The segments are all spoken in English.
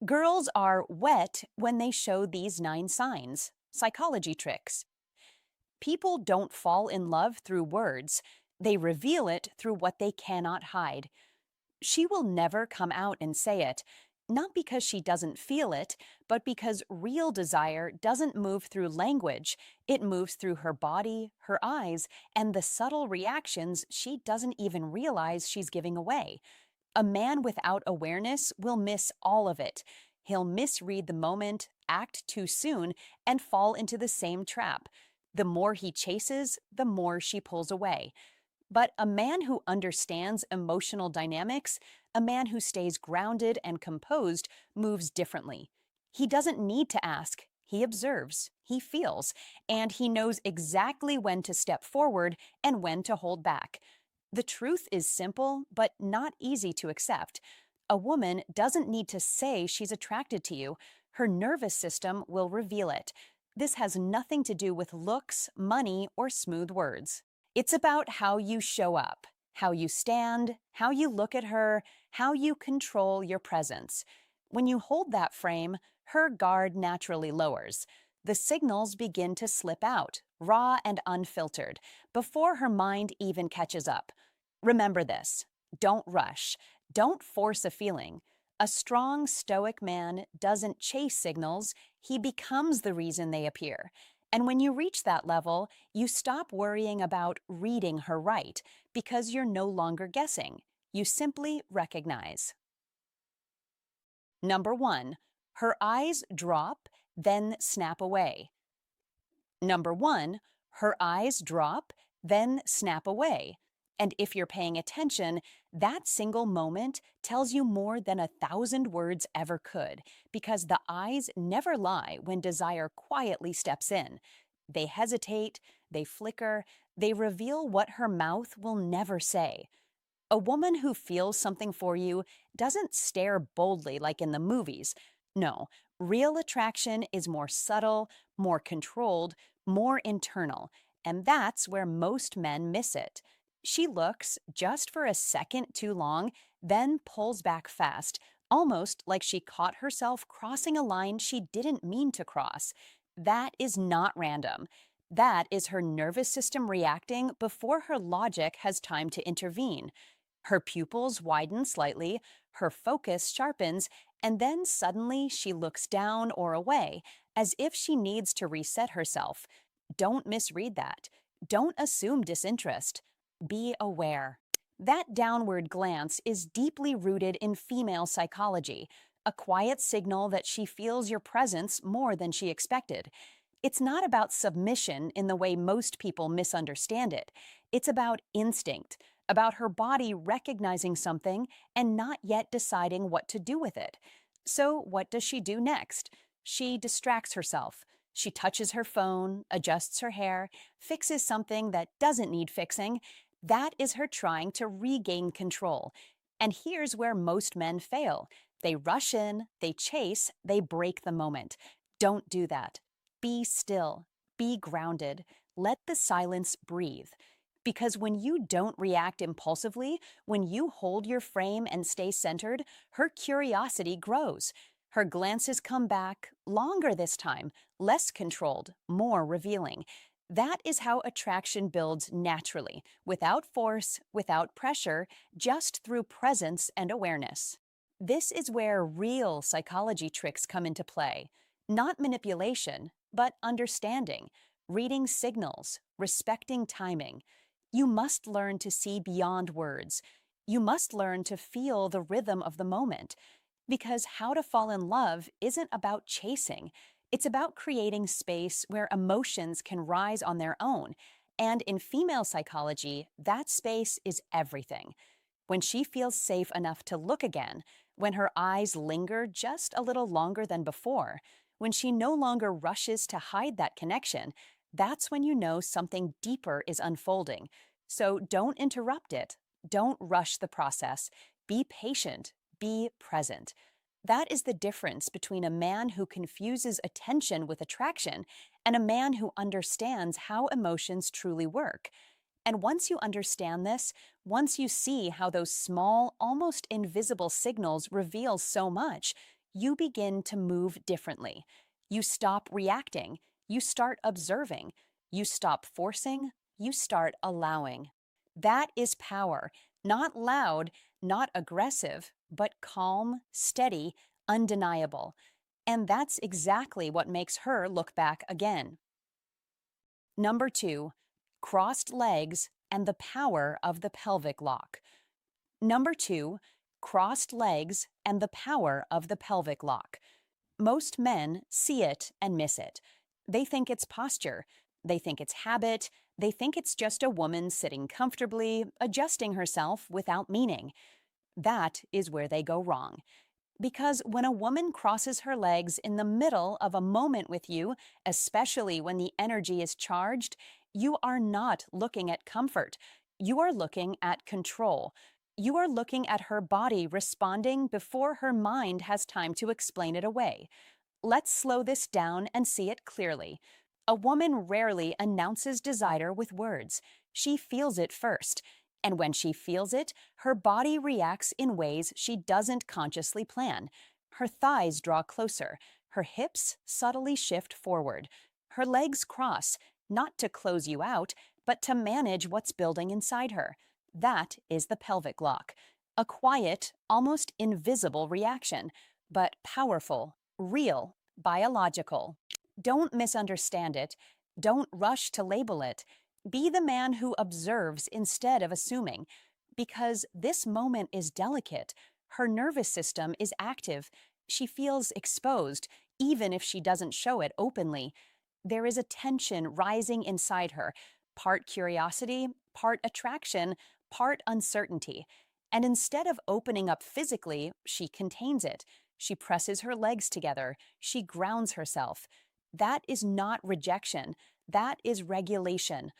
Girls are wet when they show these 9 signs. Psychology tricks. People don't fall in love through words, they reveal it through what they cannot hide. She will never come out and say it, not because she doesn't feel it, but because real desire doesn't move through language. It moves through her body, her eyes, and the subtle reactions she doesn't even realize she's giving away. A man without awareness will miss all of it. He'll misread the moment, act too soon, and fall into the same trap. The more he chases, the more she pulls away. But a man who understands emotional dynamics, a man who stays grounded and composed, moves differently. He doesn't need to ask. He observes, he feels, and he knows exactly when to step forward and when to hold back. The truth is simple, but not easy to accept. A woman doesn't need to say she's attracted to you. Her nervous system will reveal it. This has nothing to do with looks, money, or smooth words. It's about how you show up, how you stand, how you look at her, how you control your presence. When you hold that frame, her guard naturally lowers. The signals begin to slip out, raw and unfiltered, before her mind even catches up. Remember this: don't rush, don't force a feeling. A strong, stoic man doesn't chase signals, he becomes the reason they appear. And when you reach that level, you stop worrying about reading her right because you're no longer guessing. You simply recognize. Number 1, her eyes drop, then snap away. Number 1, her eyes drop, then snap away. And if you're paying attention, that single moment tells you more than 1,000 words ever could, because the eyes never lie when desire quietly steps in. They hesitate, they flicker, they reveal what her mouth will never say. A woman who feels something for you doesn't stare boldly like in the movies. No, real attraction is more subtle, more controlled, more internal, and that's where most men miss it. She looks just for a second too long, then pulls back fast, almost like she caught herself crossing a line she didn't mean to cross. That is not random. That is her nervous system reacting before her logic has time to intervene. Her pupils widen slightly, her focus sharpens, and then suddenly she looks down or away, as if she needs to reset herself. Don't misread that. Don't assume disinterest. Be aware. That downward glance is deeply rooted in female psychology, a quiet signal that she feels your presence more than she expected. It's not about submission in the way most people misunderstand it. It's about instinct, about her body recognizing something and not yet deciding what to do with it. So, what does she do next? She distracts herself. She touches her phone, adjusts her hair, fixes something that doesn't need fixing. That is her trying to regain control. And here's where most men fail. They rush in, they chase, they break the moment. Don't do that. Be still. Be grounded. Let the silence breathe. Because when you don't react impulsively, when you hold your frame and stay centered, her curiosity grows. Her glances come back, longer this time, less controlled, more revealing. That is how attraction builds naturally, without force, without pressure, just through presence and awareness. This is where real psychology tricks come into play. Not manipulation, but understanding, reading signals, respecting timing. You must learn to see beyond words. You must learn to feel the rhythm of the moment. Because how to fall in love isn't about chasing. It's about creating space where emotions can rise on their own. And in female psychology, that space is everything. When she feels safe enough to look again, when her eyes linger just a little longer than before, when she no longer rushes to hide that connection, that's when you know something deeper is unfolding. So don't interrupt it. Don't rush the process. Be patient. Be present. That is the difference between a man who confuses attention with attraction and a man who understands how emotions truly work. And once you understand this, once you see how those small, almost invisible signals reveal so much, you begin to move differently. You stop reacting. You start observing. You stop forcing. You start allowing. That is power. Not loud, not aggressive, but calm, steady, undeniable. And that's exactly what makes her look back again. Number two, crossed legs and the power of the pelvic lock. Number two, crossed legs and the power of the pelvic lock. Most men see it and miss it. They think it's posture. They think it's habit. They think it's just a woman sitting comfortably, adjusting herself without meaning. That is where they go wrong. Because when a woman crosses her legs in the middle of a moment with you, especially when the energy is charged, you are not looking at comfort. You are looking at control. You are looking at her body responding before her mind has time to explain it away. Let's slow this down and see it clearly. A woman rarely announces desire with words. She feels it first. And when she feels it, her body reacts in ways she doesn't consciously plan. Her thighs draw closer. Her hips subtly shift forward. Her legs cross, not to close you out, but to manage what's building inside her. That is the pelvic lock. A quiet, almost invisible reaction, but powerful, real, biological. Don't misunderstand it. Don't rush to label it. Be the man who observes instead of assuming. Because this moment is delicate. Her nervous system is active. She feels exposed, even if she doesn't show it openly. There is a tension rising inside her, part curiosity, part attraction, part uncertainty. And instead of opening up physically, she contains it. She presses her legs together. She grounds herself. That is not rejection. That is regulation.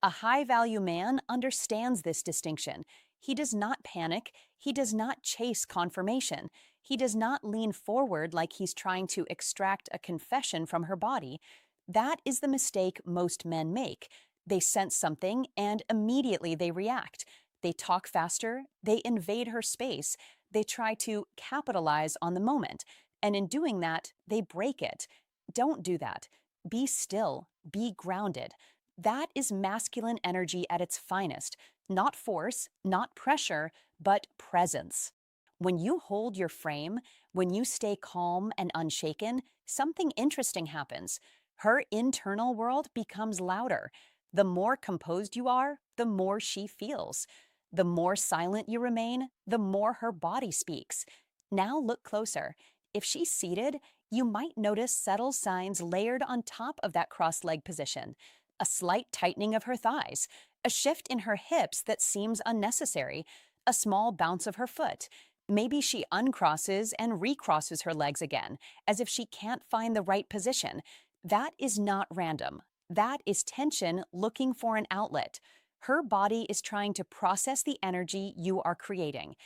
A high-value man understands this distinction. He does not panic. He does not chase confirmation. He does not lean forward like he's trying to extract a confession from her body. That is the mistake most men make. They sense something and immediately they react. They talk faster. They invade her space. They try to capitalize on the moment. And in doing that, they break it. Don't do that. Be still. Be grounded. That is masculine energy at its finest. Not force, not pressure, but presence. When you hold your frame, when you stay calm and unshaken, something interesting happens. Her internal world becomes louder. The more composed you are, the more she feels. The more silent you remain, the more her body speaks. Now look closer. If she's seated, you might notice subtle signs layered on top of that cross-leg position. A slight tightening of her thighs, a shift in her hips that seems unnecessary, a small bounce of her foot. Maybe she uncrosses and recrosses her legs again, as if she can't find the right position. That is not random. That is tension looking for an outlet. Her body is trying to process the energy you are creating.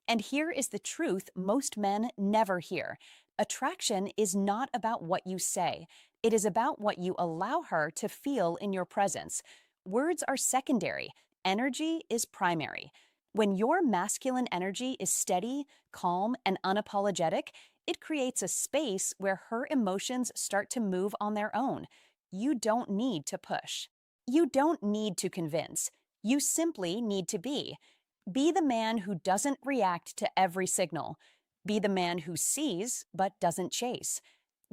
And here is the truth most men never hear. Attraction is not about what you say. It is about what you allow her to feel in your presence. Words are secondary. Energy is primary. When your masculine energy is steady, calm, and unapologetic, it creates a space where her emotions start to move on their own. You don't need to push. You don't need to convince. You simply need to be. Be the man who doesn't react to every signal. Be the man who sees but doesn't chase.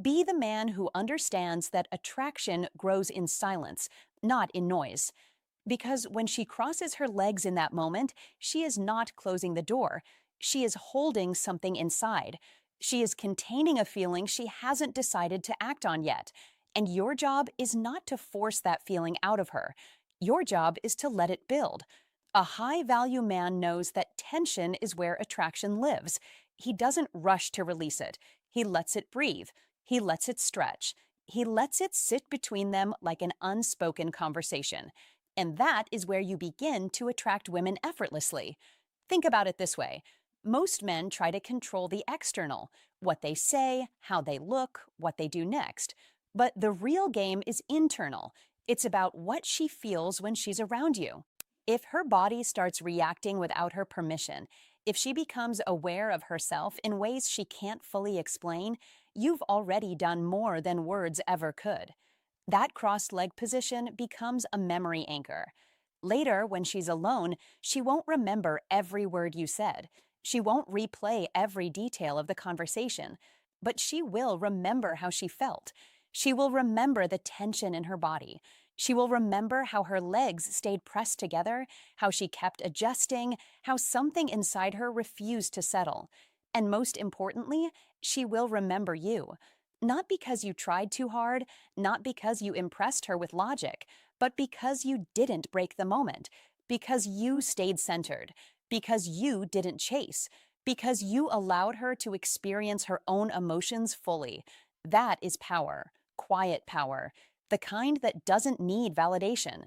Be the man who understands that attraction grows in silence, not in noise. Because when she crosses her legs in that moment, she is not closing the door. She is holding something inside. She is containing a feeling she hasn't decided to act on yet. And your job is not to force that feeling out of her. Your job is to let it build. A high-value man knows that tension is where attraction lives. He doesn't rush to release it. He lets it breathe. He lets it stretch. He lets it sit between them like an unspoken conversation. And that is where you begin to attract women effortlessly. Think about it this way. Most men try to control the external, what they say, how they look, what they do next. But the real game is internal. It's about what she feels when she's around you. If her body starts reacting without her permission, If she becomes aware of herself in ways she can't fully explain, you've already done more than words ever could. That crossed leg position becomes a memory anchor. Later, when she's alone, she won't remember every word you said. She won't replay every detail of the conversation, but she will remember how she felt. She will remember the tension in her body. She will remember how her legs stayed pressed together, how she kept adjusting, how something inside her refused to settle. And most importantly, she will remember you. Not because you tried too hard, not because you impressed her with logic, but because you didn't break the moment, because you stayed centered, because you didn't chase, because you allowed her to experience her own emotions fully. That is power, quiet power, the kind that doesn't need validation.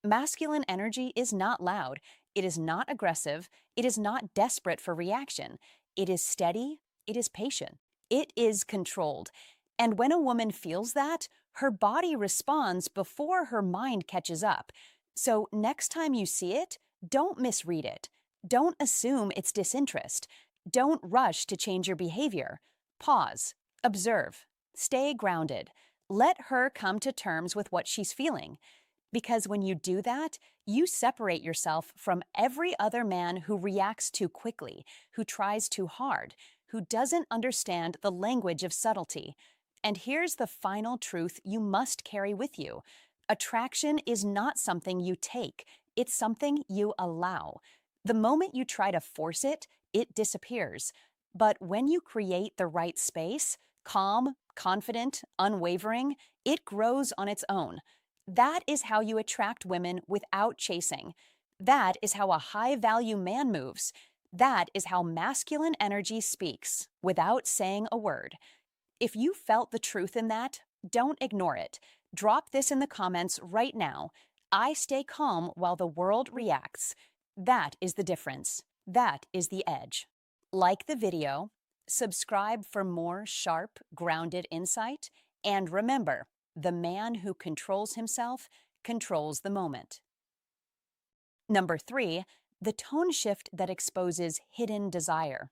Masculine energy is not loud, it is not aggressive, it is not desperate for reaction. It is steady, it is patient, it is controlled. And when a woman feels that, her body responds before her mind catches up. So next time you see it, don't misread it. Don't assume it's disinterest. Don't rush to change your behavior. Pause, observe, stay grounded. Let her come to terms with what she's feeling. Because when you do that, you separate yourself from every other man who reacts too quickly, who tries too hard, who doesn't understand the language of subtlety. And here's the final truth you must carry with you. Attraction is not something you take, it's something you allow. The moment you try to force it, it disappears. But when you create the right space, calm, confident, unwavering, it grows on its own. That is how you attract women without chasing. That is how a high-value man moves. That is how masculine energy speaks without saying a word. If you felt the truth in that, don't ignore it. Drop this in the comments right now. I stay calm while the world reacts. That is the difference. That is the edge. Like the video, subscribe for more sharp, grounded insight, and remember, the man who controls himself controls the moment. Number 3, the tone shift that exposes hidden desire.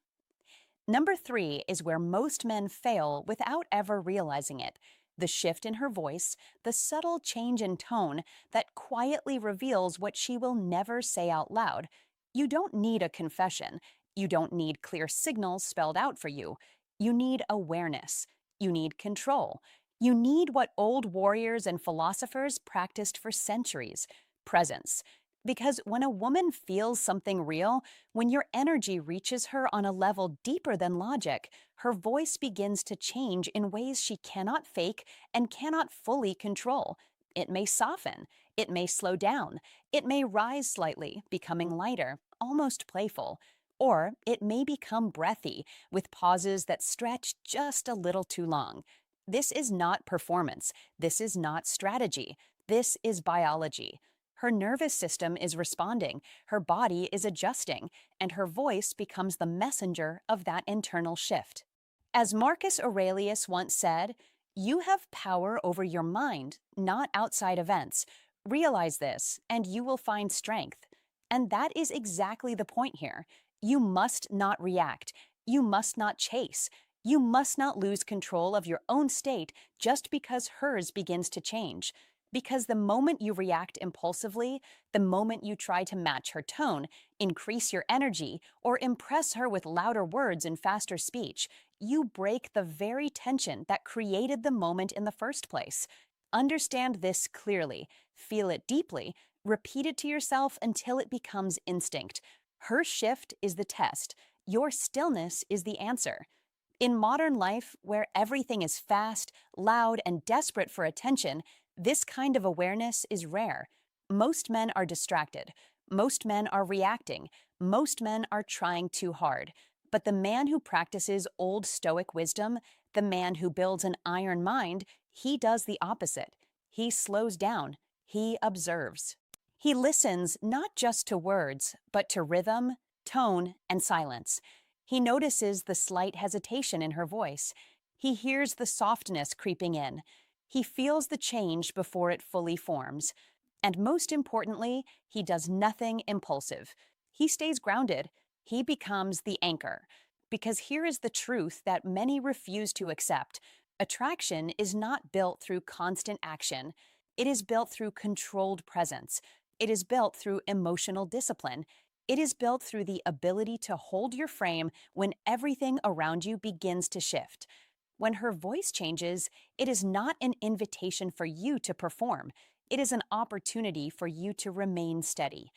Number 3 is where most men fail without ever realizing it. The shift in her voice, the subtle change in tone that quietly reveals what she will never say out loud. You don't need a confession. You don't need clear signals spelled out for you. You need awareness. You need control. You need what old warriors and philosophers practiced for centuries: presence. Because when a woman feels something real, when your energy reaches her on a level deeper than logic, her voice begins to change in ways she cannot fake and cannot fully control. It may soften, it may slow down, it may rise slightly, becoming lighter, almost playful, or it may become breathy, with pauses that stretch just a little too long. This is not performance, this is not strategy, this is biology. Her nervous system is responding, her body is adjusting, and her voice becomes the messenger of that internal shift. As Marcus Aurelius once said, "You have power over your mind, not outside events. Realize this, and you will find strength." And that is exactly the point here. You must not react. You must not chase. You must not lose control of your own state just because hers begins to change. Because the moment you react impulsively, the moment you try to match her tone, increase your energy, or impress her with louder words and faster speech, you break the very tension that created the moment in the first place. Understand this clearly, feel it deeply, repeat it to yourself until it becomes instinct. Her shift is the test. Your stillness is the answer. In modern life, where everything is fast, loud, and desperate for attention, this kind of awareness is rare. Most men are distracted. Most men are reacting. Most men are trying too hard. But the man who practices old Stoic wisdom, the man who builds an iron mind, he does the opposite. He slows down. He observes. He listens not just to words, but to rhythm, tone, and silence. He notices the slight hesitation in her voice. He hears the softness creeping in. He feels the change before it fully forms. And most importantly, he does nothing impulsive. He stays grounded. He becomes the anchor. Because here is the truth that many refuse to accept: attraction is not built through constant action, it is built through controlled presence, it is built through emotional discipline. It is built through the ability to hold your frame when everything around you begins to shift. When her voice changes, it is not an invitation for you to perform. It is an opportunity for you to remain steady.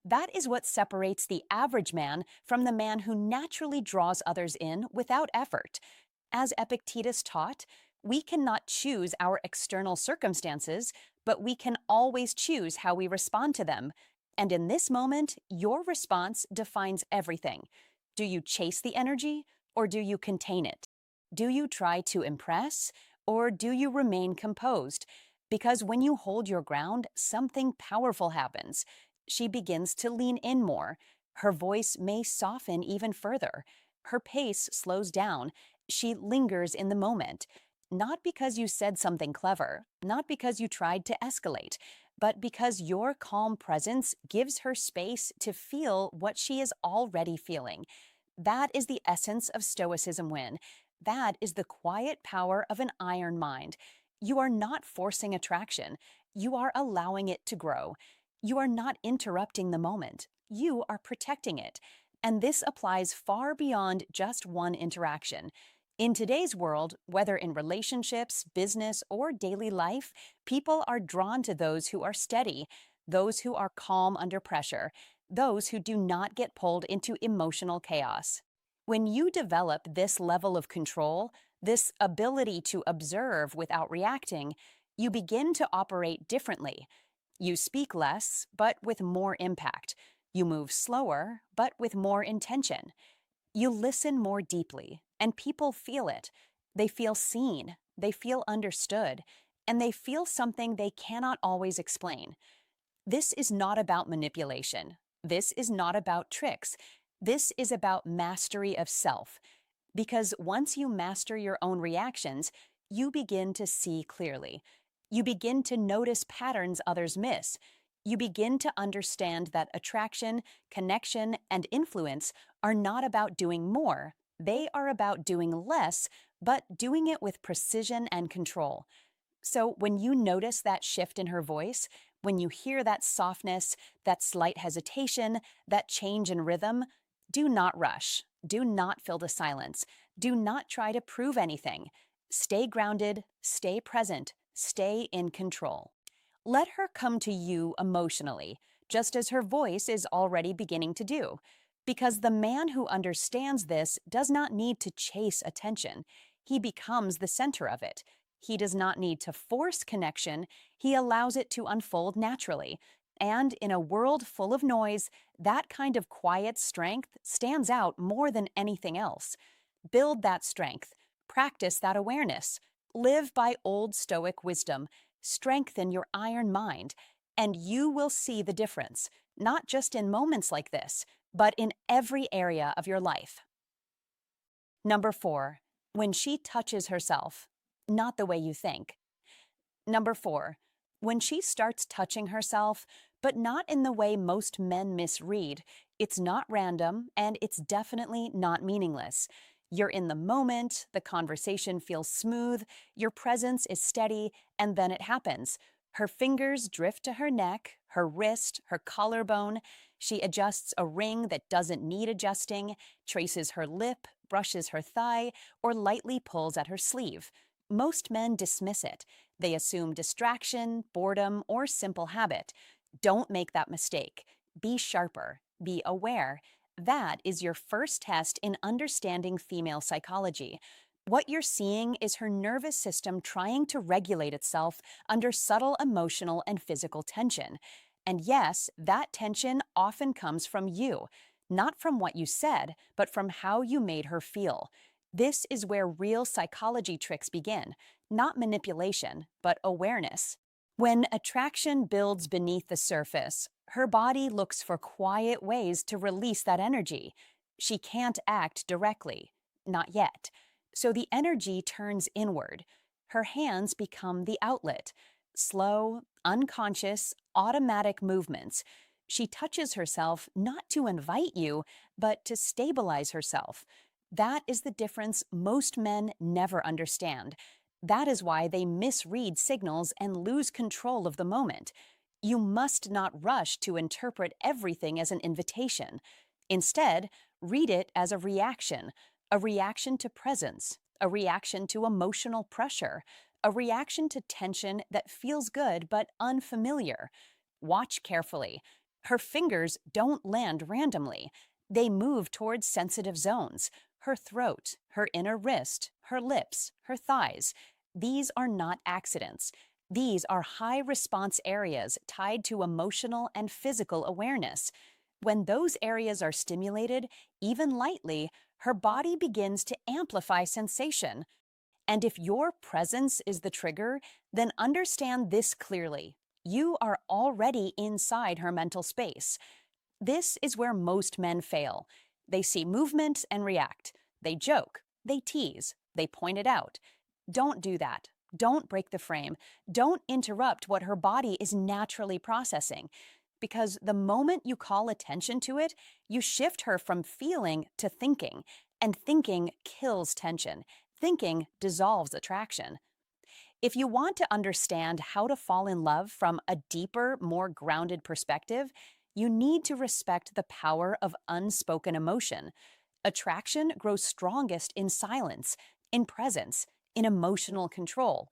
That is what separates the average man from the man who naturally draws others in without effort. As Epictetus taught, we cannot choose our external circumstances, but we can always choose how we respond to them. And in this moment, your response defines everything. Do you chase the energy, or do you contain it? Do you try to impress, or do you remain composed? Because when you hold your ground, something powerful happens. She begins to lean in more. Her voice may soften even further. Her pace slows down. She lingers in the moment. Not because you said something clever, not because you tried to escalate, but because your calm presence gives her space to feel what she is already feeling. That is the essence of Stoicism win. That is the quiet power of an iron mind. You are not forcing attraction. You are allowing it to grow. You are not interrupting the moment. You are protecting it. And this applies far beyond just one interaction. In today's world, whether in relationships, business, or daily life, people are drawn to those who are steady, those who are calm under pressure, those who do not get pulled into emotional chaos. When you develop this level of control, this ability to observe without reacting, you begin to operate differently. You speak less, but with more impact. You move slower, but with more intention. You listen more deeply, and people feel it. They feel seen, they feel understood, and they feel something they cannot always explain. This is not about manipulation. This is not about tricks. This is about mastery of self. Because once you master your own reactions, you begin to see clearly. You begin to notice patterns others miss. You begin to understand that attraction, connection, and influence are not about doing more. They are about doing less, but doing it with precision and control. So when you notice that shift in her voice, when you hear that softness, that slight hesitation, that change in rhythm, do not rush. Do not fill the silence. Do not try to prove anything. Stay grounded, stay present, stay in control. Let her come to you emotionally, just as her voice is already beginning to do. Because the man who understands this does not need to chase attention. He becomes the center of it. He does not need to force connection. He allows it to unfold naturally. And in a world full of noise, that kind of quiet strength stands out more than anything else. Build that strength. Practice that awareness. Live by old Stoic wisdom. Strengthen your iron mind. And you will see the difference, not just in moments like this, but in every area of your life. Number 4, when she touches herself, not the way you think. Number 4, when she starts touching herself, but not in the way most men misread, it's not random and it's definitely not meaningless. You're in the moment, the conversation feels smooth, your presence is steady, and then it happens. Her fingers drift to her neck, her wrist, her collarbone. She adjusts a ring that doesn't need adjusting, traces her lip, brushes her thigh, or lightly pulls at her sleeve. Most men dismiss it. They assume distraction, boredom, or simple habit. Don't make that mistake. Be sharper. Be aware. That is your first test in understanding female psychology. What you're seeing is her nervous system trying to regulate itself under subtle emotional and physical tension. And yes, that tension often comes from you, not from what you said, but from how you made her feel. This is where real psychology tricks begin, not manipulation, but awareness. When attraction builds beneath the surface, her body looks for quiet ways to release that energy. She can't act directly, not yet. So the energy turns inward. Her hands become the outlet. Slow, unconscious, automatic movements. She touches herself not to invite you, but to stabilize herself. That is the difference most men never understand. That is why they misread signals and lose control of the moment. You must not rush to interpret everything as an invitation. Instead, read it as a reaction to presence, a reaction to emotional pressure, a reaction to tension that feels good but unfamiliar. Watch carefully. Her fingers don't land randomly. They move towards sensitive zones: her throat, her inner wrist, her lips, her thighs. These are not accidents. These are high response areas tied to emotional and physical awareness. When those areas are stimulated, even lightly, her body begins to amplify sensation. And if your presence is the trigger, then understand this clearly. You are already inside her mental space. This is where most men fail. They see movement and react. They joke. They tease. They point it out. Don't do that. Don't break the frame. Don't interrupt what her body is naturally processing. Because the moment you call attention to it, you shift her from feeling to thinking. And thinking kills tension. Thinking dissolves attraction. If you want to understand how to fall in love from a deeper, more grounded perspective, you need to respect the power of unspoken emotion. Attraction grows strongest in silence, in presence, in emotional control.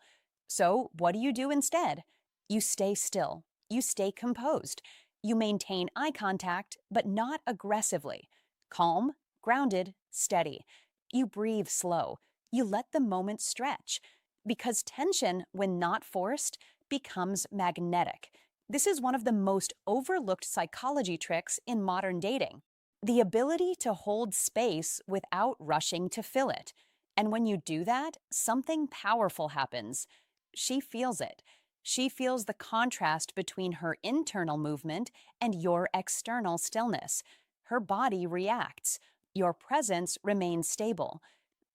So, what do you do instead? You stay still. You stay composed. You maintain eye contact, but not aggressively. Calm, grounded, steady. You breathe slow. You let the moment stretch. Because tension, when not forced, becomes magnetic. This is one of the most overlooked psychology tricks in modern dating: the ability to hold space without rushing to fill it. And when you do that, something powerful happens. She feels it. She feels the contrast between her internal movement and your external stillness. Her body reacts. Your presence remains stable.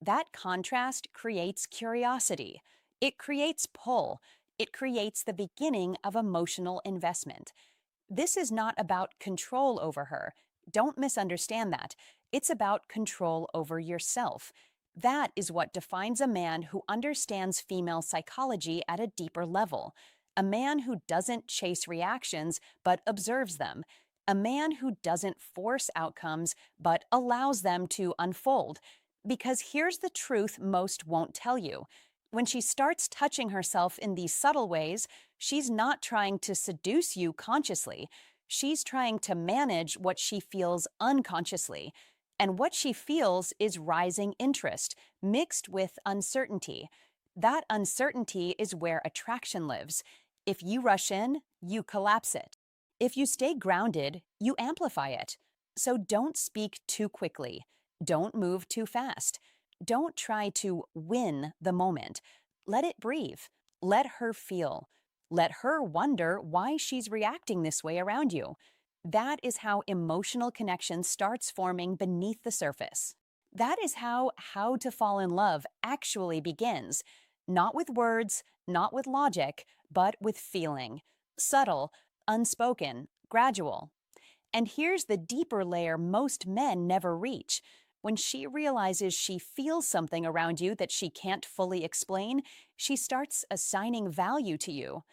That contrast creates curiosity. It creates pull. It creates the beginning of emotional investment. This is not about control over her. Don't misunderstand that. It's about control over yourself. That is what defines a man who understands female psychology at a deeper level. A man who doesn't chase reactions but observes them. A man who doesn't force outcomes but allows them to unfold. Because here's the truth most won't tell you. When she starts touching herself in these subtle ways, she's not trying to seduce you consciously. She's trying to manage what she feels unconsciously. And what she feels is rising interest, mixed with uncertainty. That uncertainty is where attraction lives. If you rush in, you collapse it. If you stay grounded, you amplify it. So don't speak too quickly. Don't move too fast. Don't try to win the moment. Let it breathe. Let her feel. Let her wonder why she's reacting this way around you. That is how emotional connection starts forming beneath the surface. That is how to fall in love actually begins. Not with words, not with logic, but with feeling. Subtle, unspoken, gradual. And here's the deeper layer most men never reach. When she realizes she feels something around you that she can't fully explain, she starts assigning value to you.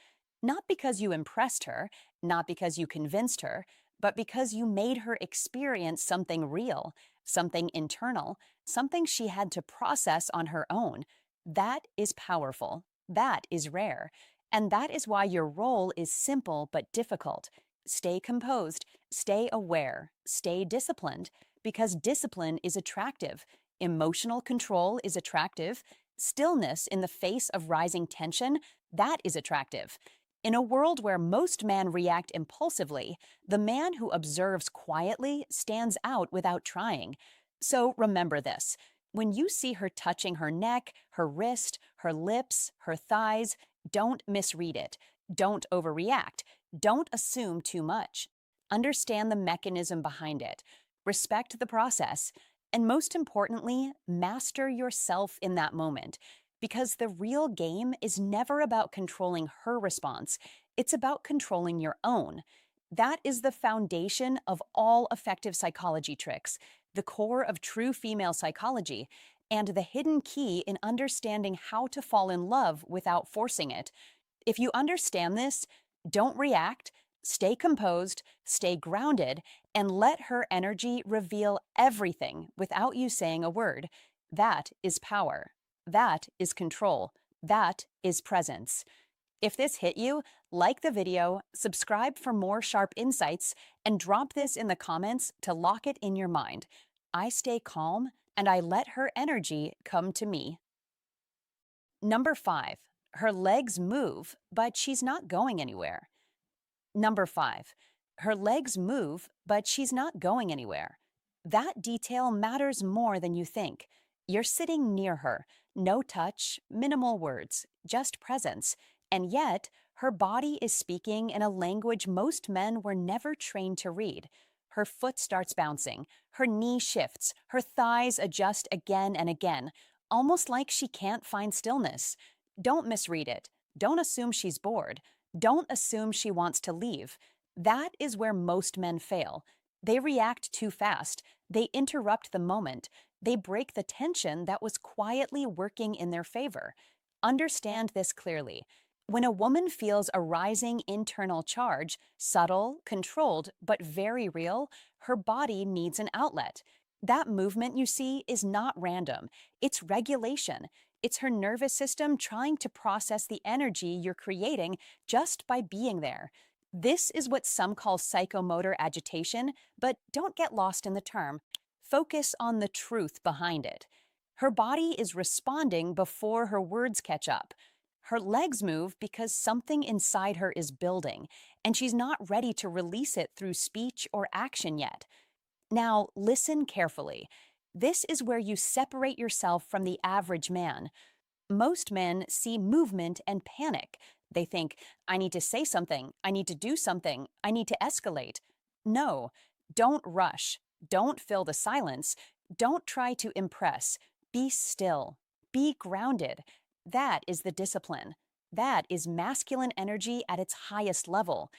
Not because you impressed her, not because you convinced her, but because you made her experience something real, something internal, something she had to process on her own. That is powerful. That is rare. And that is why your role is simple but difficult. Stay composed, stay aware, stay disciplined, because discipline is attractive. Emotional control is attractive. Stillness in the face of rising tension, that is attractive. In a world where most men react impulsively, the man who observes quietly stands out without trying. So remember this. When you see her touching her neck, her wrist, her lips, her thighs, don't misread it. Don't overreact. Don't assume too much. Understand the mechanism behind it. Respect the process. And most importantly, master yourself in that moment. Because the real game is never about controlling her response. It's about controlling your own. That is the foundation of all effective psychology tricks, the core of true female psychology, and the hidden key in understanding how to fall in love without forcing it. If you understand this, don't react, stay composed, stay grounded, and let her energy reveal everything without you saying a word. That is power. That is control. That is presence. If this hit you, like the video, subscribe for more sharp insights, and drop this in the comments to lock it in your mind. I stay calm and I let her energy come to me. Number 5. Her legs move, but she's not going anywhere. Number 5. Her legs move, but she's not going anywhere. That detail matters more than you think. You're sitting near her, no touch, minimal words, just presence, and yet her body is speaking in a language most men were never trained to read. Her foot starts bouncing, her knee shifts, her thighs adjust again and again, almost like she can't find stillness. Don't misread it. Don't assume she's bored. Don't assume she wants to leave. That is where most men fail. They react too fast. They interrupt the moment. They break the tension that was quietly working in their favor. Understand this clearly. When a woman feels a rising internal charge, subtle, controlled, but very real, her body needs an outlet. That movement you see is not random. It's regulation. It's her nervous system trying to process the energy you're creating just by being there. This is what some call psychomotor agitation, but don't get lost in the term. Focus on the truth behind it. Her body is responding before her words catch up. Her legs move because something inside her is building, and she's not ready to release it through speech or action yet. Now, listen carefully. This is where you separate yourself from the average man. Most men see movement and panic. They think, I need to say something, I need to do something, I need to escalate. No, don't rush. Don't fill the silence. Don't try to impress. Be still. Be grounded. That is the discipline. That is masculine energy at its highest level.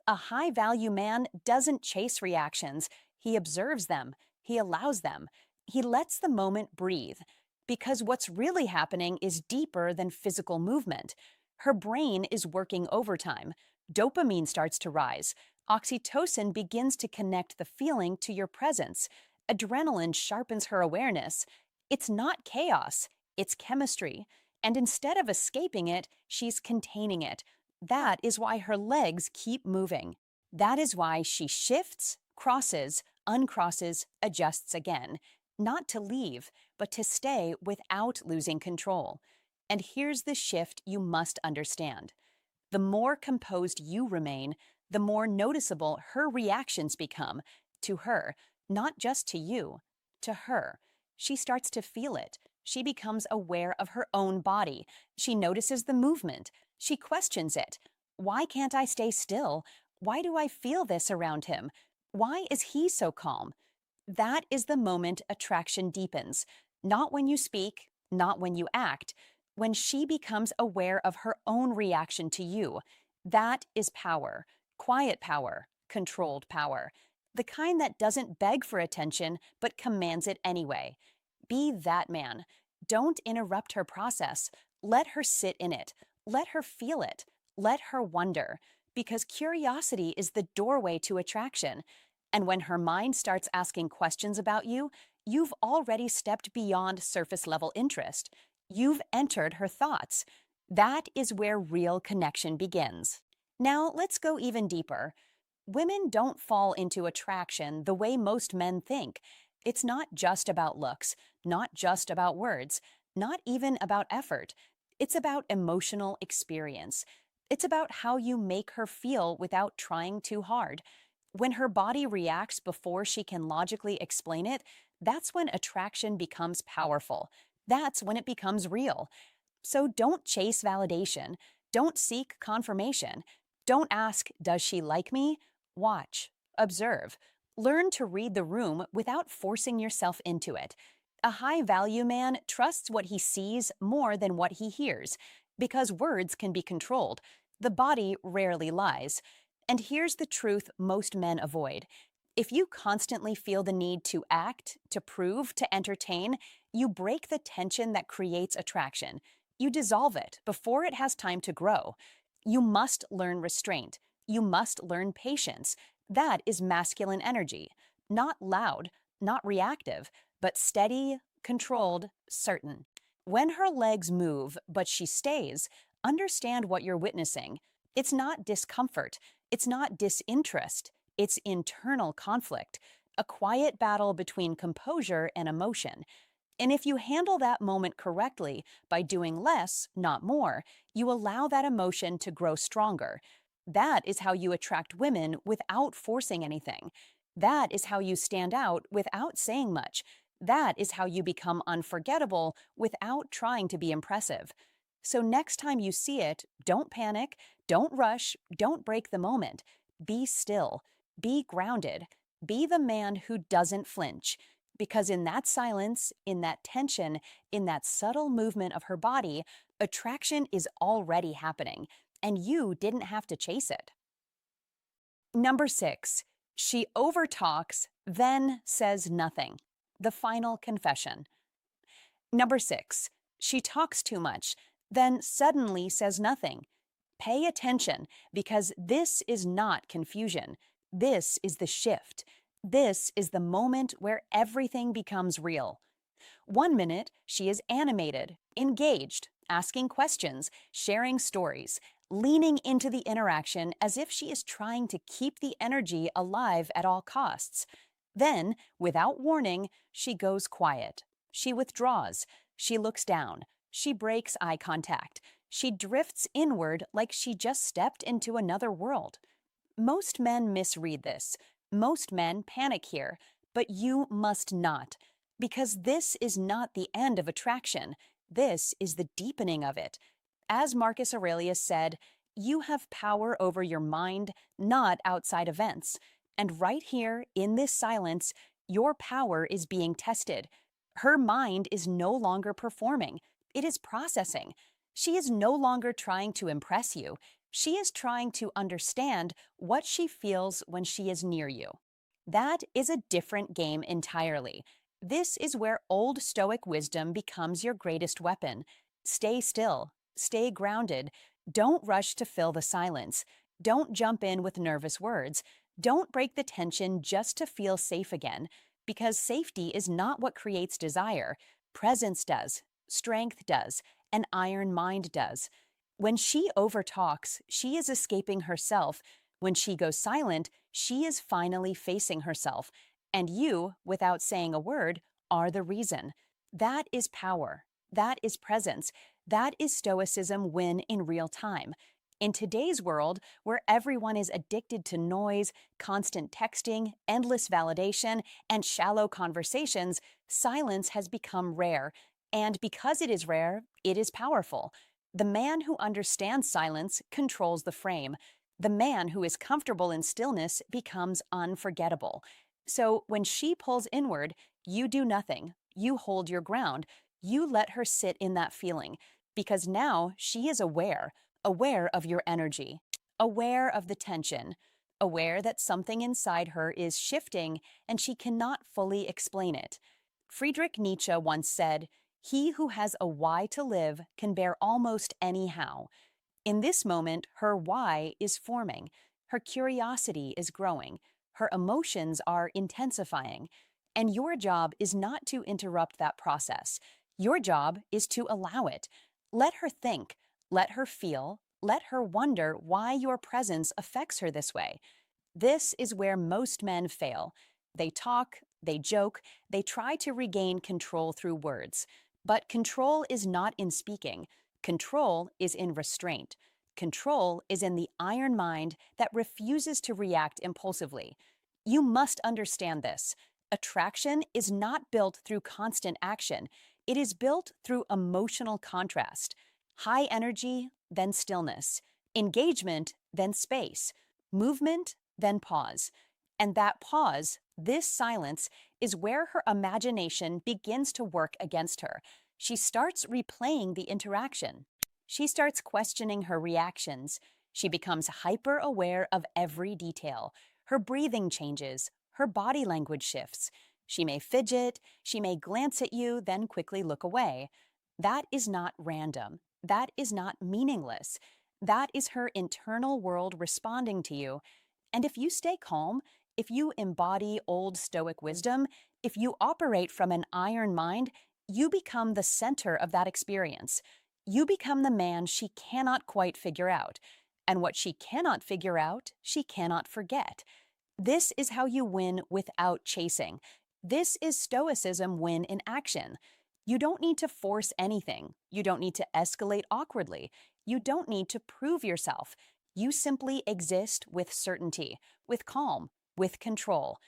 A high value man doesn't chase reactions, he observes them, he allows them, he lets the moment breathe. Because what's really happening is deeper than physical movement. Her brain is working overtime. Dopamine starts to rise. Oxytocin begins to connect the feeling to your presence. Adrenaline sharpens her awareness. It's not chaos, it's chemistry. And instead of escaping it, she's containing it. That is why her legs keep moving. That is why she shifts, crosses, uncrosses, adjusts again. Not to leave, but to stay without losing control. And here's the shift you must understand. The more composed you remain, the more noticeable her reactions become to her, not just to you, to her. She starts to feel it. She becomes aware of her own body. She notices the movement. She questions it. Why can't I stay still? Why do I feel this around him? Why is he so calm? That is the moment attraction deepens. Not when you speak, not when you act. When she becomes aware of her own reaction to you. That is power. Quiet power. Controlled power. The kind that doesn't beg for attention, but commands it anyway. Be that man. Don't interrupt her process. Let her sit in it. Let her feel it. Let her wonder. Because curiosity is the doorway to attraction. And when her mind starts asking questions about you, you've already stepped beyond surface level interest. You've entered her thoughts. That is where real connection begins. Now, let's go even deeper. Women don't fall into attraction the way most men think. It's not just about looks, not just about words, not even about effort. It's about emotional experience. It's about how you make her feel without trying too hard. When her body reacts before she can logically explain it, that's when attraction becomes powerful. That's when it becomes real. So don't chase validation. Don't seek confirmation. Don't ask, does she like me? Watch. Observe. Learn to read the room without forcing yourself into it. A high-value man trusts what he sees more than what he hears, because words can be controlled. The body rarely lies. And here's the truth most men avoid. If you constantly feel the need to act, to prove, to entertain, you break the tension that creates attraction. You dissolve it before it has time to grow. You must learn restraint. You must learn patience. That is masculine energy. Not loud, not reactive, but steady, controlled, certain. When her legs move, but she stays, understand what you're witnessing. It's not discomfort. It's not disinterest, it's internal conflict, a quiet battle between composure and emotion. And if you handle that moment correctly by doing less, not more, you allow that emotion to grow stronger. That is how you attract women without forcing anything. That is how you stand out without saying much. That is how you become unforgettable without trying to be impressive. So next time you see it, don't panic, don't rush, don't break the moment. Be still, be grounded, be the man who doesn't flinch. Because in that silence, in that tension, in that subtle movement of her body, attraction is already happening, and you didn't have to chase it. Number 6, she overtalks, then says nothing. The final confession. Number 6, she talks too much, then suddenly says nothing. Pay attention because this is not confusion. This is the shift. This is the moment where everything becomes real. One minute, she is animated, engaged, asking questions, sharing stories, leaning into the interaction as if she is trying to keep the energy alive at all costs. Then, without warning, she goes quiet. She withdraws. She looks down. She breaks eye contact. She drifts inward like she just stepped into another world. Most men misread this. Most men panic here, but you must not. Because this is not the end of attraction. This is the deepening of it. As Marcus Aurelius said, you have power over your mind, not outside events. And right here, in this silence, your power is being tested. Her mind is no longer performing. It is processing. She is no longer trying to impress you. She is trying to understand what she feels when she is near you. That is a different game entirely. This is where old Stoic wisdom becomes your greatest weapon. Stay still, stay grounded, don't rush to fill the silence, don't jump in with nervous words, don't break the tension just to feel safe again, because safety is not what creates desire. Presence does, strength does, an iron mind does. When she overtalks, she is escaping herself. When she goes silent, she is finally facing herself. And you, without saying a word, are the reason. That is power. That is presence. That is Stoicism win in real time. In today's world, where everyone is addicted to noise, constant texting, endless validation, and shallow conversations, silence has become rare. And because it is rare, it is powerful. The man who understands silence controls the frame. The man who is comfortable in stillness becomes unforgettable. So when she pulls inward, you do nothing. You hold your ground. You let her sit in that feeling because now she is aware, aware of your energy, aware of the tension, aware that something inside her is shifting and she cannot fully explain it. Friedrich Nietzsche once said, "He who has a why to live can bear almost any how." In this moment, her why is forming, her curiosity is growing, her emotions are intensifying, and your job is not to interrupt that process. Your job is to allow it. Let her think, let her feel, let her wonder why your presence affects her this way. This is where most men fail. They talk, they joke, they try to regain control through words. But control is not in speaking. Control is in restraint. Control is in the iron mind that refuses to react impulsively. You must understand this. Attraction is not built through constant action. It is built through emotional contrast. High energy, then stillness. Engagement, then space. Movement, then pause. And that pause, this silence, is where her imagination begins to work against her. She starts replaying the interaction. She starts questioning her reactions. She becomes hyper aware of every detail. Her breathing changes, her body language shifts. She may fidget, she may glance at you, then quickly look away. That is not random. That is not meaningless. That is her internal world responding to you. And if you stay calm, if you embody old Stoic wisdom, if you operate from an iron mind, you become the center of that experience. You become the man she cannot quite figure out. And what she cannot figure out, she cannot forget. This is how you win without chasing. This is Stoicism win in action. You don't need to force anything. You don't need to escalate awkwardly. You don't need to prove yourself. You simply exist with certainty, with calm, with control.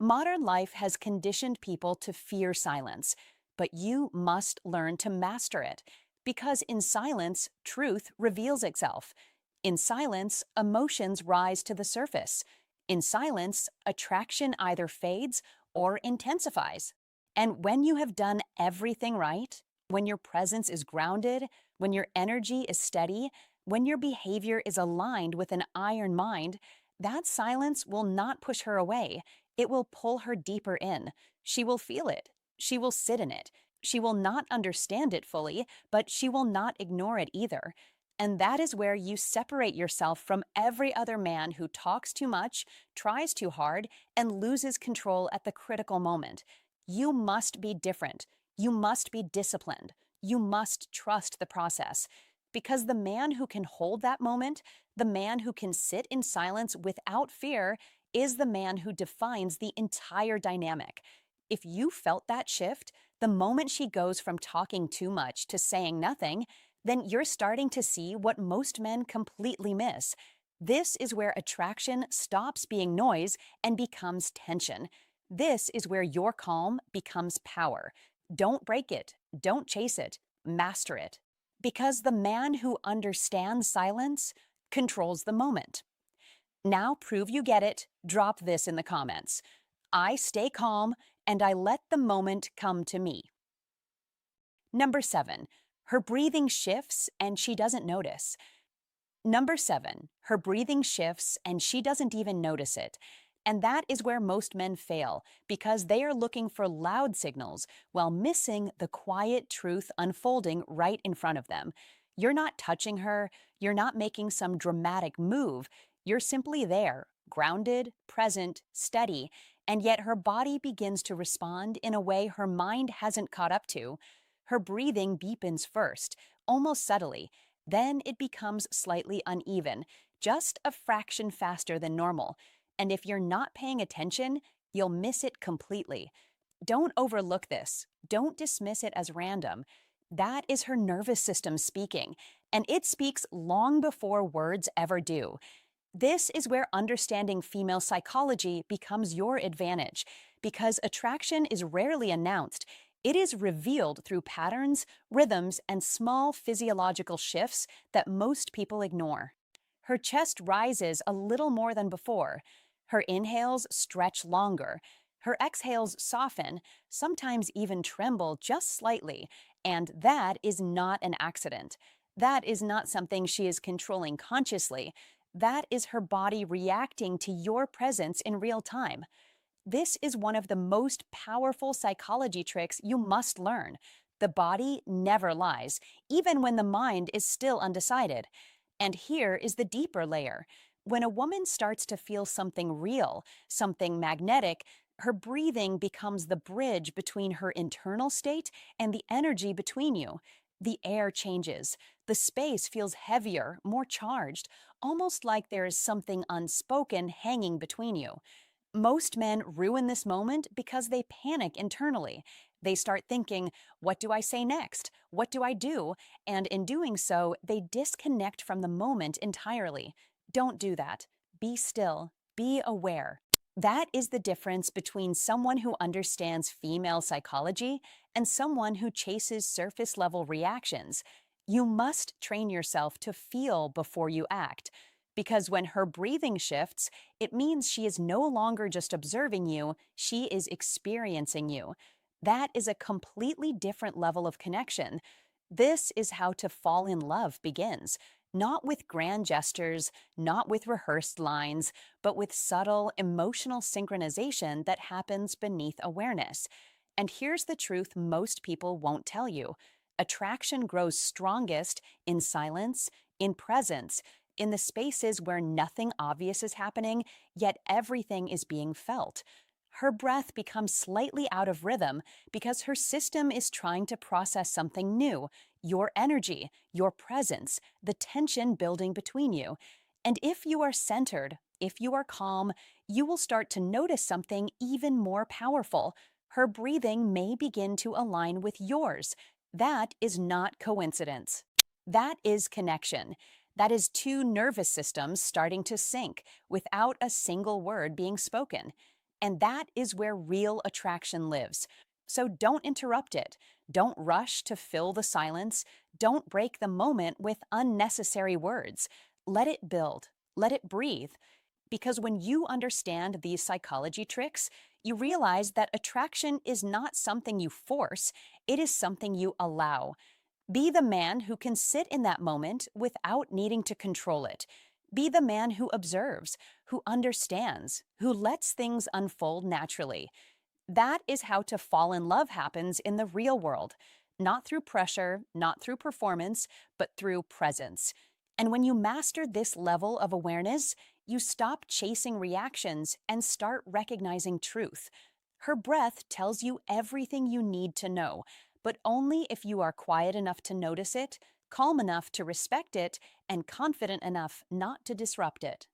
Modern life has conditioned people to fear silence, but you must learn to master it, because in silence, truth reveals itself. In silence, emotions rise to the surface. In silence, attraction either fades or intensifies. And when you have done everything right, when your presence is grounded, when your energy is steady, when your behavior is aligned with an iron mind, that silence will not push her away. It will pull her deeper in. She will feel it. She will sit in it. She will not understand it fully, but she will not ignore it either. And that is where you separate yourself from every other man who talks too much, tries too hard, and loses control at the critical moment. You must be different. You must be disciplined. You must trust the process. Because the man who can hold that moment, the man who can sit in silence without fear, is the man who defines the entire dynamic. If you felt that shift, the moment she goes from talking too much to saying nothing, then you're starting to see what most men completely miss. This is where attraction stops being noise and becomes tension. This is where your calm becomes power. Don't break it. Don't chase it. Master it. Because the man who understands silence controls the moment. Now prove you get it. Drop this in the comments. I stay calm and I let the moment come to me. Number 7, her breathing shifts and she doesn't notice. Number 7, her breathing shifts and she doesn't even notice it. And that is where most men fail, because they are looking for loud signals while missing the quiet truth unfolding right in front of them. You're not touching her, you're not making some dramatic move, you're simply there, grounded, present, steady, and yet her body begins to respond in a way her mind hasn't caught up to. Her breathing deepens first, almost subtly, then it becomes slightly uneven, just a fraction faster than normal. And if you're not paying attention, you'll miss it completely. Don't overlook this. Don't dismiss it as random. That is her nervous system speaking, and it speaks long before words ever do. This is where understanding female psychology becomes your advantage, because attraction is rarely announced. It is revealed through patterns, rhythms, and small physiological shifts that most people ignore. Her chest rises a little more than before. Her inhales stretch longer. Her exhales soften, sometimes even tremble just slightly, and that is not an accident. That is not something she is controlling consciously. That is her body reacting to your presence in real time. This is one of the most powerful psychology tricks you must learn. The body never lies, even when the mind is still undecided. And here is the deeper layer. When a woman starts to feel something real, something magnetic, her breathing becomes the bridge between her internal state and the energy between you. The air changes. The space feels heavier, more charged, almost like there is something unspoken hanging between you. Most men ruin this moment because they panic internally. They start thinking, what do I say next? What do I do? And in doing so, they disconnect from the moment entirely. Don't do that. Be still. Be aware. That is the difference between someone who understands female psychology and someone who chases surface-level reactions. You must train yourself to feel before you act. Because when her breathing shifts, it means she is no longer just observing you, she is experiencing you. That is a completely different level of connection. This is how to fall in love begins. not with grand gestures, not with rehearsed lines, but with subtle emotional synchronization that happens beneath awareness. And here's the truth most people won't tell you: attraction grows strongest in silence, in presence, in the spaces where nothing obvious is happening, yet everything is being felt. Her breath becomes slightly out of rhythm because her system is trying to process something new: your energy, your presence, the tension building between you. And if you are centered, if you are calm, you will start to notice something even more powerful. Her breathing may begin to align with yours. That is not coincidence. That is connection. That is two nervous systems starting to sync without a single word being spoken. And that is where real attraction lives. So don't interrupt it. Don't rush to fill the silence. Don't break the moment with unnecessary words. Let it build. Let it breathe. Because when you understand these psychology tricks, you realize that attraction is not something you force, it is something you allow. Be the man who can sit in that moment without needing to control it. Be the man who observes, who understands, who lets things unfold naturally. That is how to fall in love happens in the real world. Not through pressure, not through performance, but through presence. And when you master this level of awareness, you stop chasing reactions and start recognizing truth. Her breath tells you everything you need to know, but only if you are quiet enough to notice it, calm enough to respect it, and confident enough not to disrupt it.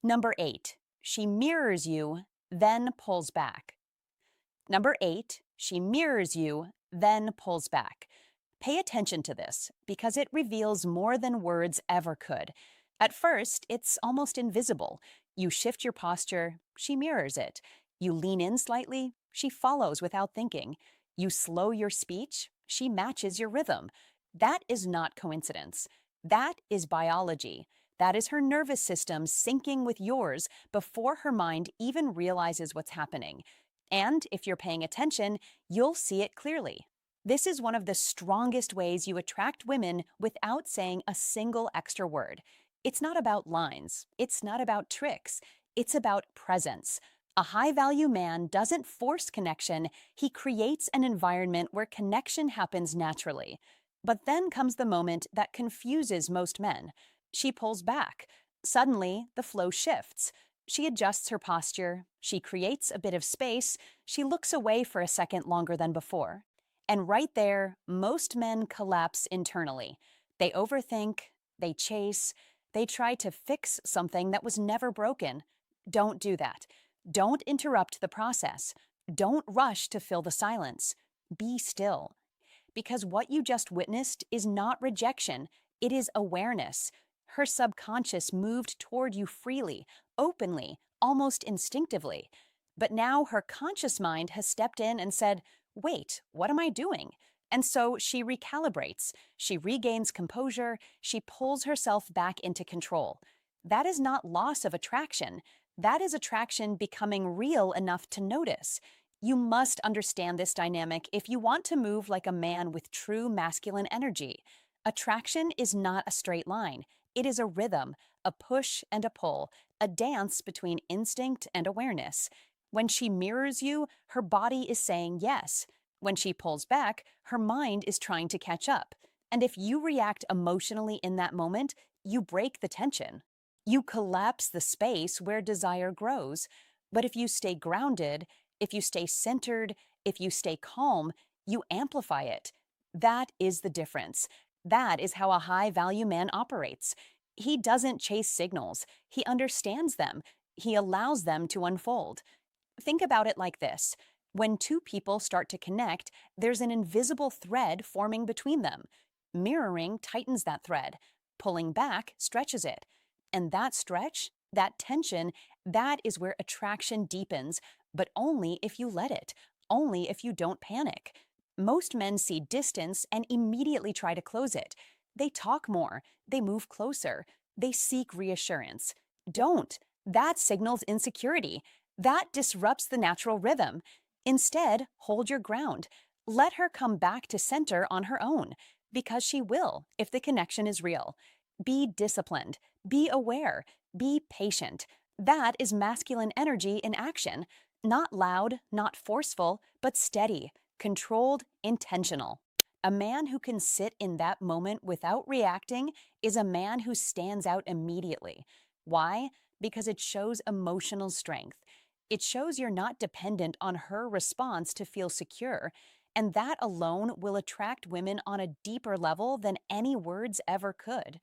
Number 8, she mirrors you, then pulls back. Number 8, she mirrors you, then pulls back. Pay attention to this because it reveals more than words ever could. At first, it's almost invisible. You shift your posture, she mirrors it. You lean in slightly, she follows without thinking. You slow your speech, she matches your rhythm. That is not coincidence. That is biology. That is her nervous system syncing with yours before her mind even realizes what's happening. And if you're paying attention, you'll see it clearly. This is one of the strongest ways you attract women without saying a single extra word. It's not about lines. It's not about tricks. It's about presence. A high-value man doesn't force connection. He creates an environment where connection happens naturally. But then comes the moment that confuses most men. She pulls back. Suddenly, the flow shifts. She adjusts her posture. She creates a bit of space. She looks away for a second longer than before. And right there, most men collapse internally. They overthink, they chase, they try to fix something that was never broken. Don't do that. Don't interrupt the process. Don't rush to fill the silence. Be still. Because what you just witnessed is not rejection, it is awareness. Her subconscious moved toward you freely, openly, almost instinctively. But now her conscious mind has stepped in and said, "Wait, what am I doing?" And so she recalibrates, she regains composure, she pulls herself back into control. That is not loss of attraction. That is attraction becoming real enough to notice. You must understand this dynamic if you want to move like a man with true masculine energy. Attraction is not a straight line. It is a rhythm, a push and a pull, a dance between instinct and awareness. When she mirrors you, her body is saying yes. When she pulls back, her mind is trying to catch up. And if you react emotionally in that moment, you break the tension. You collapse the space where desire grows. But if you stay grounded, if you stay centered, if you stay calm, you amplify it. That is the difference. That is how a high-value man operates. He doesn't chase signals. He understands them. He allows them to unfold. Think about it like this. When two people start to connect, there's an invisible thread forming between them. Mirroring tightens that thread. Pulling back stretches it. And that stretch, that tension, that is where attraction deepens, but only if you let it, only if you don't panic. Most men see distance and immediately try to close it. They talk more, they move closer, they seek reassurance. Don't. That signals insecurity. That disrupts the natural rhythm. Instead, hold your ground. Let her come back to center on her own. Because she will, if the connection is real. Be disciplined, be aware, be patient. That is masculine energy in action. Not loud, not forceful, but steady, controlled, intentional. A man who can sit in that moment without reacting is a man who stands out immediately. Why? Because it shows emotional strength. It shows you're not dependent on her response to feel secure, and that alone will attract women on a deeper level than any words ever could.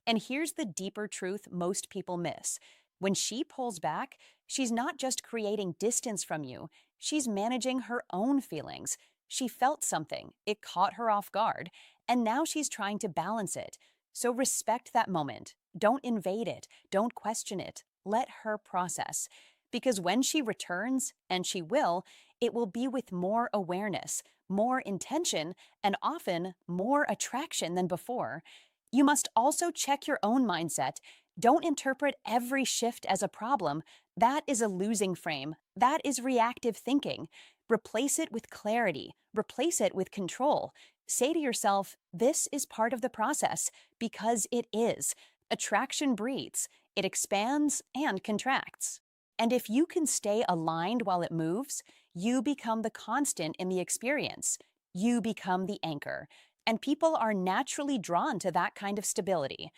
And here's the deeper truth most people miss. When she pulls back, she's not just creating distance from you, she's managing her own feelings. She felt something, it caught her off guard, and now she's trying to balance it. So respect that moment. Don't invade it, don't question it. Let her process. Because when she returns, and she will, it will be with more awareness, more intention, and often more attraction than before. You must also check your own mindset. Don't interpret every shift as a problem. That is a losing frame. That is reactive thinking. Replace it with clarity. Replace it with control. Say to yourself, this is part of the process, because it is. Attraction breathes, it expands and contracts. And if you can stay aligned while it moves, you become the constant in the experience. You become the anchor. And people are naturally drawn to that kind of stability.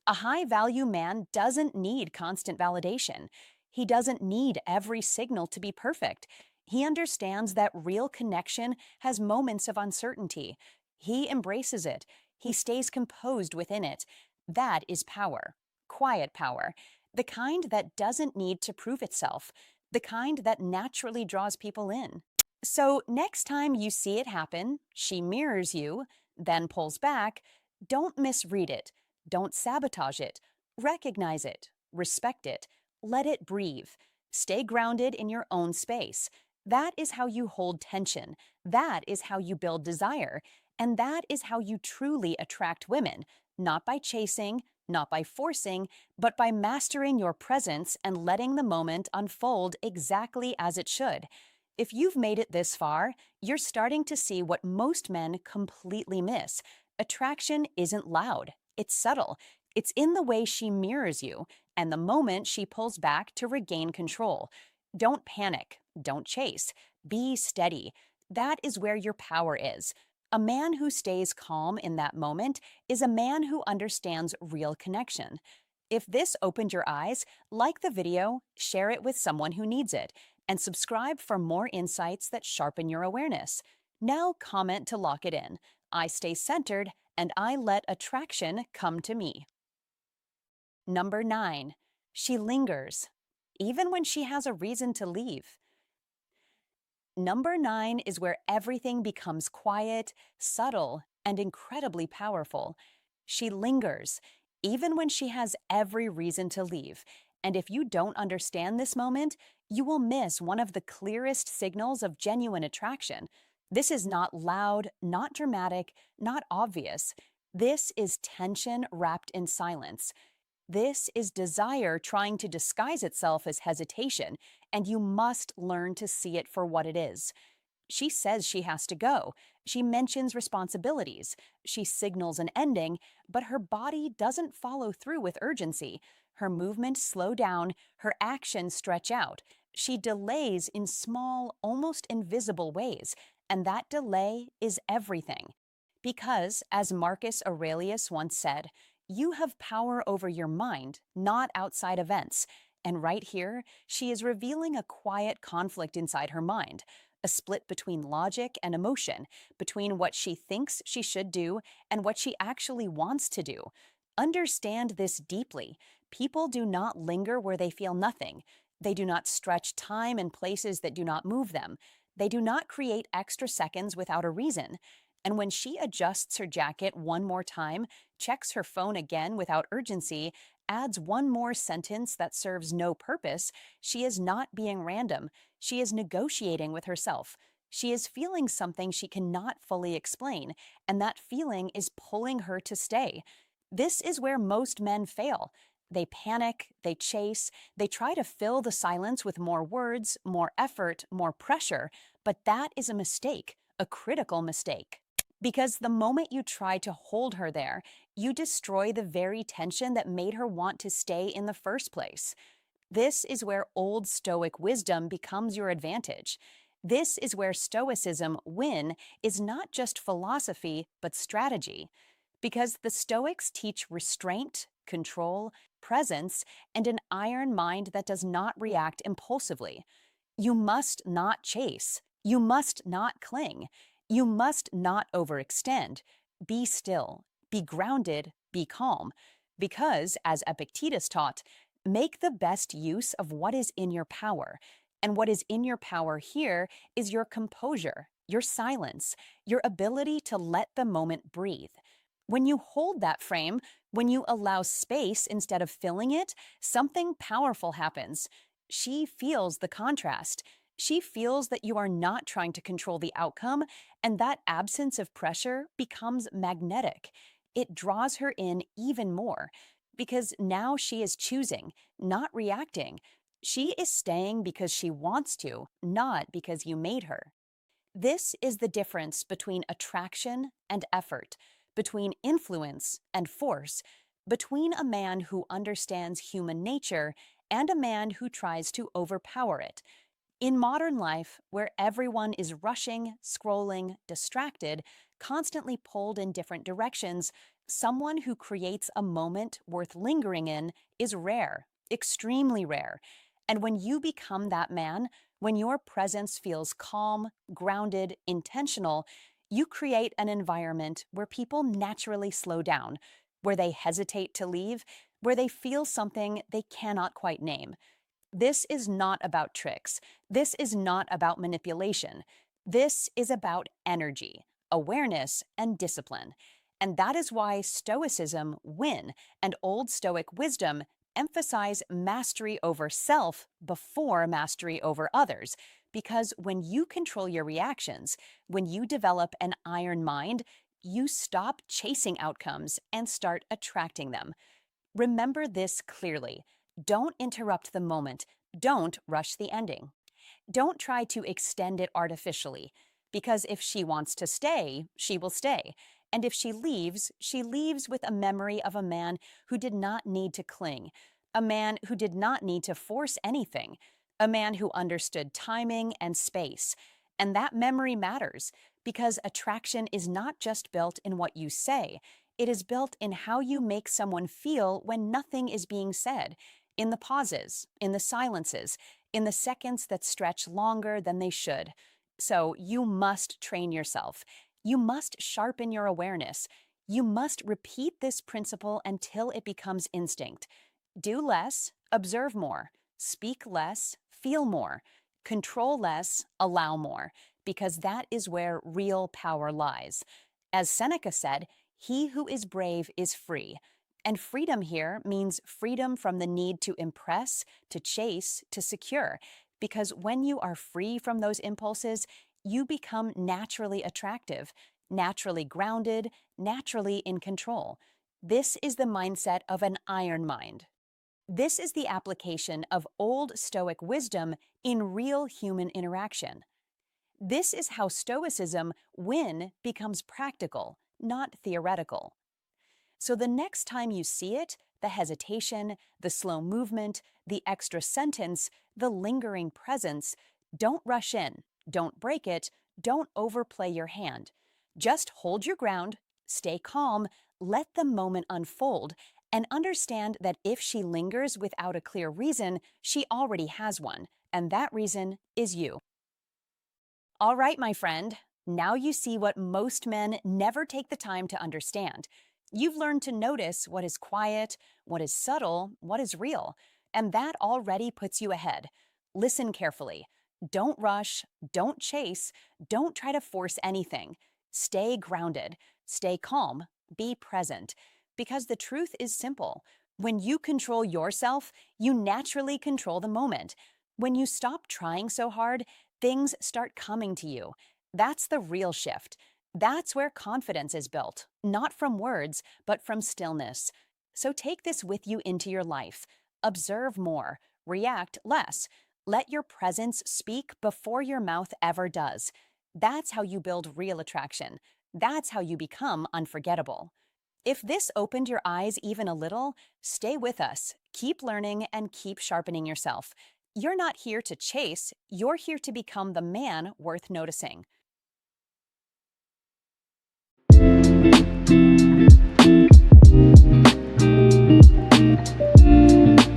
A high value man doesn't need constant validation. He doesn't need every signal to be perfect. He understands that real connection has moments of uncertainty. He embraces it. He stays composed within it. That is power. Quiet power. The kind that doesn't need to prove itself. The kind that naturally draws people in. So, next time you see it happen, she mirrors you, then pulls back, don't misread it. Don't sabotage it. Recognize it. Respect it. Let it breathe. Stay grounded in your own space. That is how you hold tension. That is how you build desire. And that is how you truly attract women, not by chasing, not by forcing, but by mastering your presence and letting the moment unfold exactly as it should. If you've made it this far, you're starting to see what most men completely miss. Attraction isn't loud, it's subtle. It's in the way she mirrors you and the moment she pulls back to regain control. Don't panic, don't chase, be steady. That is where your power is. A man who stays calm in that moment is a man who understands real connection. If this opened your eyes, like the video, share it with someone who needs it, and subscribe for more insights that sharpen your awareness. Now comment to lock it in. I stay centered and I let attraction come to me. Number 9. She lingers, even when she has a reason to leave. Number 9 is where everything becomes quiet, subtle, and incredibly powerful. She lingers, even when she has every reason to leave. And if you don't understand this moment, you will miss one of the clearest signals of genuine attraction. This is not loud, not dramatic, not obvious. This is tension wrapped in silence. This is desire trying to disguise itself as hesitation, and you must learn to see it for what it is. She says she has to go. She mentions responsibilities. She signals an ending, but her body doesn't follow through with urgency. Her movements slow down, her actions stretch out. She delays in small, almost invisible ways, and that delay is everything. Because, as Marcus Aurelius once said, you have power over your mind, not outside events. And right here, she is revealing a quiet conflict inside her mind, a split between logic and emotion, between what she thinks she should do and what she actually wants to do. Understand this deeply. People do not linger where they feel nothing. They do not stretch time in places that do not move them. They do not create extra seconds without a reason. And when she adjusts her jacket one more time, checks her phone again without urgency, adds one more sentence that serves no purpose, she is not being random. She is negotiating with herself. She is feeling something she cannot fully explain, and that feeling is pulling her to stay. This is where most men fail. They panic, they chase, they try to fill the silence with more words, more effort, more pressure, but that is a mistake, a critical mistake. Because the moment you try to hold her there, you destroy the very tension that made her want to stay in the first place. This is where old Stoic wisdom becomes your advantage. This is where Stoicism win is not just philosophy, but strategy. Because the Stoics teach restraint, control, presence, and an iron mind that does not react impulsively. You must not chase. You must not cling. You must not overextend. Be still. Be grounded. Be calm. Because, as Epictetus taught, make the best use of what is in your power. And what is in your power here is your composure, your silence, your ability to let the moment breathe. When you hold that frame, when you allow space instead of filling it, something powerful happens. She feels the contrast. She feels that you are not trying to control the outcome, and that absence of pressure becomes magnetic. It draws her in even more because now she is choosing, not reacting. She is staying because she wants to, not because you made her. This is the difference between attraction and effort, between influence and force, between a man who understands human nature and a man who tries to overpower it. In modern life, where everyone is rushing, scrolling, distracted, constantly pulled in different directions, someone who creates a moment worth lingering in is rare, extremely rare. And when you become that man, when your presence feels calm, grounded, intentional, you create an environment where people naturally slow down, where they hesitate to leave, where they feel something they cannot quite name. This is not about tricks. This is not about manipulation. This is about energy, awareness, and discipline. And that is why Stoicism win and old Stoic wisdom emphasize mastery over self before mastery over others. Because when you control your reactions, when you develop an iron mind, you stop chasing outcomes and start attracting them. Remember this clearly. Don't interrupt the moment. Don't rush the ending. Don't try to extend it artificially, because if she wants to stay, she will stay. And if she leaves with a memory of a man who did not need to cling, a man who did not need to force anything, a man who understood timing and space. And that memory matters because attraction is not just built in what you say, it is built in how you make someone feel when nothing is being said, in the pauses, in the silences, in the seconds that stretch longer than they should. So you must train yourself. You must sharpen your awareness. You must repeat this principle until it becomes instinct. Do less, observe more. Speak less, feel more. Control less, allow more, because that is where real power lies. As Seneca said, he who is brave is free. And freedom here means freedom from the need to impress, to chase, to secure. Because when you are free from those impulses, you become naturally attractive, naturally grounded, naturally in control. This is the mindset of an iron mind. This is the application of old Stoic wisdom in real human interaction. This is how Stoicism win becomes practical, not theoretical. So the next time you see it, the hesitation, the slow movement, the extra sentence, the lingering presence, don't rush in, don't break it, don't overplay your hand. Just hold your ground, stay calm, let the moment unfold, and understand that if she lingers without a clear reason, she already has one, and that reason is you. All right, my friend, now you see what most men never take the time to understand. You've learned to notice what is quiet, what is subtle, what is real, and that already puts you ahead. Listen carefully. Don't rush, don't chase, don't try to force anything. Stay grounded, stay calm, be present. Because the truth is simple. When you control yourself, you naturally control the moment. When you stop trying so hard, things start coming to you. That's the real shift. That's where confidence is built, not from words, but from stillness. So take this with you into your life. Observe more, react less. Let your presence speak before your mouth ever does. That's how you build real attraction. That's how you become unforgettable. If this opened your eyes even a little, stay with us. Keep learning and keep sharpening yourself. You're not here to chase, you're here to become the man worth noticing.